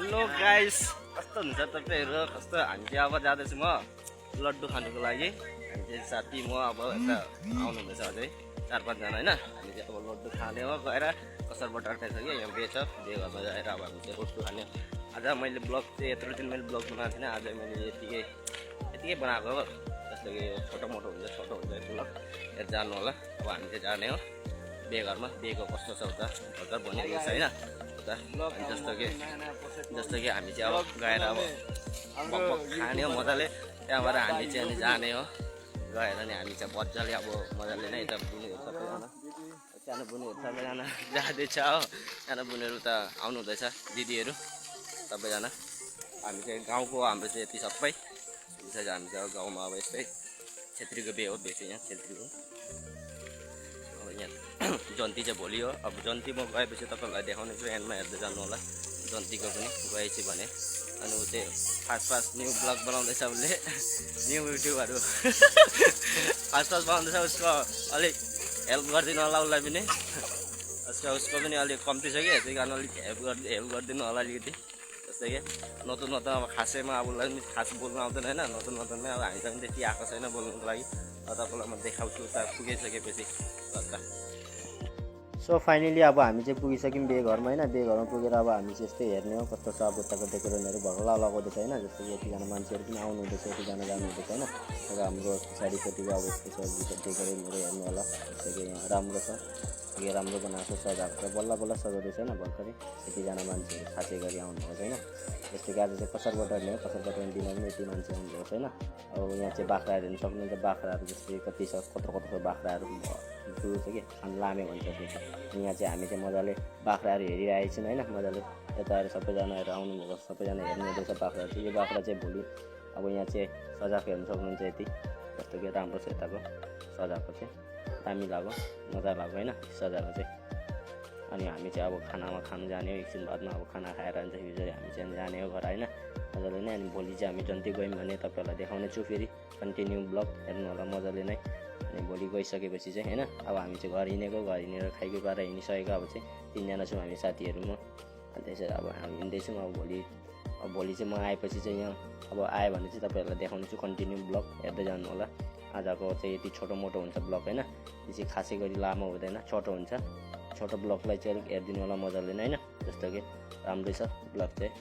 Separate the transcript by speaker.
Speaker 1: Hello guys, कस्तो हुन्छ तपाईहरु? कस्तो हामी चाहिँ अब जाँदैछु म लड्डु खानुको लागि। हामी चाहिँ साथी म अब यता आउनु हुँदैछ अझै 4-5 जना हैन। हामी चाहिँ अब लड्डु खाने हो गएर कसर बटर खाइछ कि यहाँ बेच बेघरमा गएर अब हामी चाहिँ लड्डु खाने। आज मैले ब्लग चाहिँ यत्रो दिन मैले ब्लग बनाएको थिएन, आज मैले यतिकै बनाएको हो। जस्तो कि छोटो मोटो हुन्छ ब्लग हेर जानु होला। अब हामी चाहिँ जाने हो बेघरमा। बेको कस्तो छ उता भर्खर बनिएको छ हैन। जस्तो कि हामी चाहिँ अब गएर अब खाने हो मजाले। त्यहाँबाट हामी चाहिँ अनि जाने हो गएर नि हामी चाहिँ मजाले अब मजाले नै यता बुनेहरू सबैजना सानो बुनेहरू सबैजना जाँदैछ हो। सानो बुनेहरू त आउनु हुँदैछ दिदीहरू सबैजना। हामी चाहिँ गाउँको हाम्रो चाहिँ यति सबै हामी चाहिँ गाउँमा अब यस्तै छेत्रीको बे हो। बे चाहिँ यहाँ छेत्रीको अब यहाँ जन्ती चाहिँ भोलि हो। अब जन्ती म गएपछि तपाईँहरूलाई देखाउने छु, एन्डमा हेर्दै जानु होला। जन्तीको पनि गएपछि भने अनि ऊ चाहिँ फास्ट न्यू ब्लग बनाउँदैछ उसले न्यू युट्युबहरू फास्ट बनाउँदैछ। उसको अलिक हेल्प गरिदिनु होला उसलाई पनि। उसको पनि अलिक कम्ती छ कि त्यही कारण अलिक हेल्प गरिदिनु होला अलिकति। जस्तै कि नतुन अब खासैमा अब उसलाई पनि खास बोल्नु आउँदैन होइन। नतुनमै अब हामीलाई पनि त्यति आएको छैन बोल्नुको लागि। तपाईँलाई म देखाउँछु उता पुगिसकेपछि लद्दा। सो फाइनली अब हामी चाहिँ पुगिसक्यौँ बेघरमा होइन। बेघरमा पुगेर अब हामी चाहिँ यस्तै हेर्ने हो कस्तो छ अब उताको डेकोरेसनहरू भर्खर लगाउँदैछ होइन। जस्तो कि यतिजना मान्छेहरू पनि आउनु हुँदैछ, यतिजना जानु हुँदैछ होइन। अब हाम्रो पछाडिपट्टिको अब यस्तो छ डेकोरेसनहरू हेर्नु होला। जस्तो कि यहाँ राम्रो छ, यो राम्रो बनाएको छ, सजाएको छ, बल्ल सजाउँदैछ होइन भर्खरै। यतिजना मान्छेहरू खासै गरी आउनुभएको होइन। जस्तो कि आज चाहिँ कसर बटार्ने हो, कसर बटार्ने दिन पनि यति मान्छे आउनुभएको होइन। अब यहाँ चाहिँ बाख्राहरू हेर्नु सक्नुहुन्छ। बाख्राहरू जस्तै कति छ कत्रो बाख्राहरू ठुलो छ कि लामे भन्छ त्यसमा। यहाँ चाहिँ हामी चाहिँ मजाले बाख्राहरू हेरिरहेको छौँ होइन। मजाले यता आएर सबैजनाहरू आउनुभएको, सबैजना हेर्नु हुँदैछ बाख्राहरू चाहिँ। यो बाख्रा चाहिँ भोलि अब यहाँ चाहिँ सजाएको हेर्नु सक्नुहुन्छ यति। जस्तो कि राम्रो छ यताको सजाएको चाहिँ, दामी लाग्यो, मजा लाग्यो होइन सजाएको चाहिँ। अनि हामी चाहिँ अब खानामा खानु जाने हो एकछिन बादमा। अब खाना खाएर अन्त फेरि हामी चाहिँ जाने हो घर होइन मजाले नै। अनि भोलि चाहिँ हामी जन्ती गयौँ भने तपाईँहरूलाई देखाउने छु फेरि कन्टिन्यू ब्लग हेर्नु होला मजाले नै। अनि भोलि गइसकेपछि चाहिँ होइन अब हामी चाहिँ घर हिँडेर खाइके पाएर हिँडिसकेको। अब चाहिँ 3 जना छौँ हामी साथीहरू म। अनि त्यसरी अब हामी हिँड्दैछौँ। अब भोलि चाहिँ म आएपछि चाहिँ यहाँ अब आयो भने चाहिँ तपाईँहरूलाई देखाउने छु कन्टिन्यू ब्लग हेर्दै जानु होला। आजको चाहिँ यति छोटो मोटो हुन्छ ब्लग होइन। यो चाहिँ खासै गरी लामो हुँदैन, छोटो हुन्छ। छोटो ब्लगलाई चाहिँ अलिक हेरिदिनु होला मजाले नै होइन। जस्तो कि राम्रै छ ब्लग चाहिँ।